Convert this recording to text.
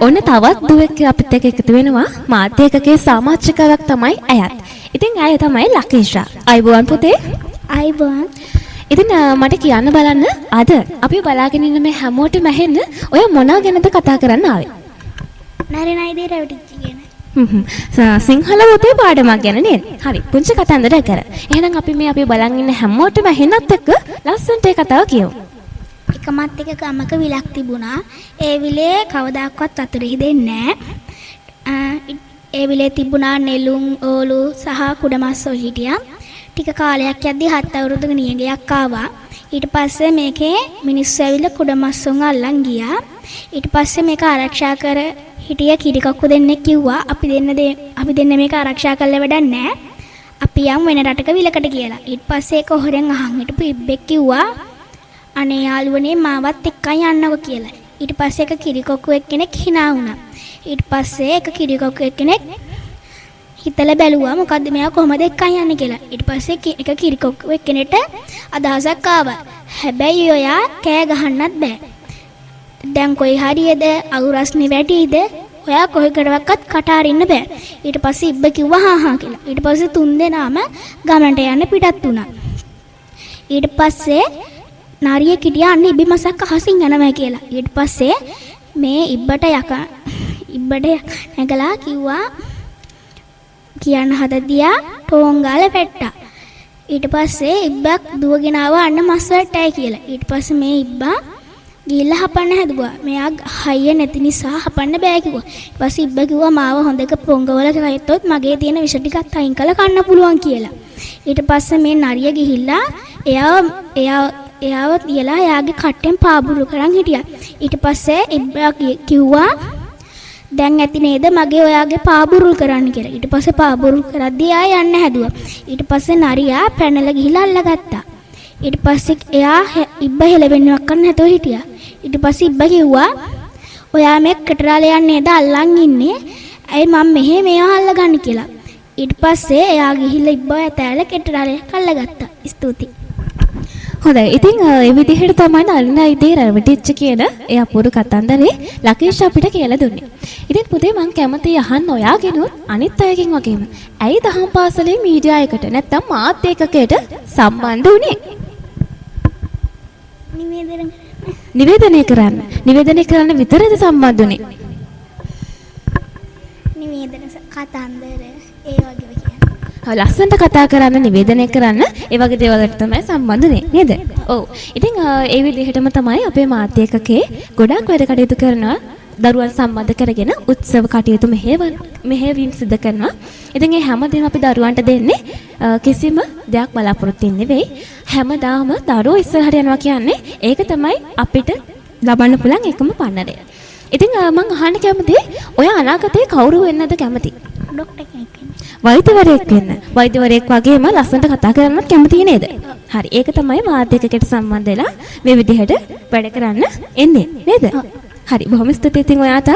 ඔන්න තවත් දුවෙක් අපිත් එක්ක එකතු වෙනවා. මාත් එක්කගේ සමාජිකාවක් තමයි ඇයත්. ඉතින් ඇය තමයි ලකීෂා. අයබෝන් පුතේ. අයබෝන්. ඉතින් මට කියන්න බලන්න අද අපි බලාගෙන ඉන්න මේ හැමෝටම ඇහෙන්න ඔය මොනවා ගැනද කතා කරන්න ආවේ? නරේනයිදී රැවටිච්ච කියන. සිංහල පොතේ පාඩමක් ගැන නේද? හරි. පුංචි කතන්දරයක් කර. එහෙනම් අපි බලන් ඉන්න හැමෝටම ඇහෙන්නත් එක්ක ලස්සනට ඒ කතාව කියමු. එකමත් එක ගමක විලක් තිබුණා. ඒ විලේ කවදාක්වත් වතුර හිදෙන්නේ නැහැ. ඒ විලේ තිබුණා නෙළුම්, ඕලු සහ කුඩමස්සෝ හිටියා. ටික කාලයක් යද්දී 7 අවුරුදුක නියගයක් ආවා. ඊට පස්සේ මේකේ මිනිස්සු ඇවිල්ලා කුඩමස්සොන් අල්ලන් ගියා. ඊට පස්සේ මේක ආරක්ෂා කර හිටිය කිරිකක්කු දෙන්නෙක් කිව්වා අපි දෙන්න මේක ආරක්ෂා කරලා වැඩක් නැහැ. අපි යම් වෙන රටක විලකට කියලා. ඊට පස්සේ ඒක හොරෙන් අහන් හිටපු ඉබ්බෙක් කිව්වා අනේ යාළුවනේ මාවත් එක්කන් යන්නකෝ කියලා. ඊට පස්සේ ඒක කිරිකක්කු එක්කෙනෙක් hina වුණා. ඊට පස්සේ ඒක කිරිකක්කු එක්කෙනෙක් හිතලා බැලුවා මොකද්ද මෙයා කොහමද එක්කන් යන්නේ කියලා. ඊට පස්සේ එක කිරිකක්කු එක්කෙනෙක්ට අදහසක් ආවා. හැබැයි ඔයා කෑ ගහන්නත් බෑ. දැන් කොයි හරියද අවුරස්නේ වැටිද ඔයා කොහෙකටවත් කට අරින්න බෑ. ඊට පස්සේ ඉබ්බ කිව්වා හා කියලා. ඊට පස්සේ තුන් දෙනාම ගමනට යන්න පිටත් වුණා. ඊට පස්සේ නාරිය කිටියා අන්න ඉබ්බ මසක් අහසින් යනවා කියලා. ඊට පස්සේ මේ ඉබ්බට නැගලා කිව්වා කියන්න හදදියා ටෝංගාල පැට්ටා. ඊට පස්සේ ඉබ්බක් දුවගෙන ආවා අන්න මස් වලටයි කියලා. ඊට පස්සේ මේ ඉබ්බා ගිහිල්ලා හපන්න හැදුවා. මෙයා හයිය නැති නිසා හපන්න බෑ කිව්වා. ඊට පස්සේ ඉබ්බ කිව්වා මාව හොඳක පොංගවල ගත්තොත් මගේ තියෙන විෂ ටිකත් අයින් කරලා කන්න පුළුවන් කියලා. ඊට පස්සේ මේ නරිය ගිහිල්ලා එයාව තියලා එයාගේ කට්ටෙන් පාබුරු කරන් හිටියා. ඊට පස්සේ ඉබ්බා කිව්වා දැන් ඇති නේද මගේ ඔයාගේ පාබුරු කරන්න කියලා. ඊට පස්සේ පාබුරු කරද්දී ආය යන්න හැදුවා. ඊට පස්සේ නරියා පැනලා ගිහිල්ලා අල්ලගත්තා. ඊට පස්සේ එයා ඉබ්බ හෙලවෙන්නවක් කරන්න නැතුව හිටියා. ඊට පස්සේ ඉබ්බ කිව්වා ඔයා මේ කටරාලේ යන්නේ නේද අල්ලන් ඉන්නේ. ඇයි මම මෙහෙ මේවා අල්ලගන්නේ කියලා. ඊට පස්සේ එයා ගිහිල්ලා ඉබ්බව ඇතැලා කටරාලේ අල්ලගත්තා. ස්තුතියි. හොඳයි. ඉතින් ඒ විදිහට තමයි නරිනයිදී රැවටිච්ච කියන ඒ අපූර්ව කතන්දරේ ලකීෂ් අපිට කියලා දුන්නේ. ඉතින් පුතේ මම කැමතියි අහන්න ඔයාගෙනුත් අනිත් අයගෙන් වගේම. ඇයි දහම් පාසලේ මීඩියා එකට නැත්තම් මාධ්‍ය එකකයට සම්බන්ධ වුනේ? නිවේදනය කරන්න විතරද සම්බන්ධ වුනේ? නිවේදන කතන්දර ඒ වගේ ලස්සනට කතා කරන්න නිවේදනය කරන්න ඒ වගේ දේවල් වලට තමයි සම්බන්ධනේ නේද? ඔව්. ඉතින් ඒ විදිහටම තමයි අපේ මාධ්‍ය එකකේ ගොඩක් වැඩ කටයුතු කරනවා දරුවන් සම්බන්ධ කරගෙන උත්සව කටයුතු මෙහෙයවීම් සිදු කරනවා. ඉතින් මේ හැමදේම අපි දරුවන්ට දෙන්නේ කිසිම දෙයක් බලාපොරොත්තු වෙන්නේ නෙවෙයි. හැමදාම දරුවෝ ඉස්සරහට යනවා කියන්නේ ඒක තමයි අපිට ලබන්න පුළුවන් එකම පන්නරය. ඉතින් මම අහන්න කැමතියි ඔය අනාගතේ කවුරු වෙන්නද කැමති? ડોක්ටර් කෙනෙක් වෙන්න. වෛද්‍යවරයෙක් වෙන්න. වෛද්‍යවරයෙක් වගේම ලස්සනට කතා කරන්නත් කැමති නේද? හරි. ඒක තමයි මාධ්‍ය එකකට සම්බන්ධ වෙලා මේ විදිහට වැඩ කරන්න එන්නේ නේද? හරි. බොහොම ස්තුතියි ඉතින් ඔයාට.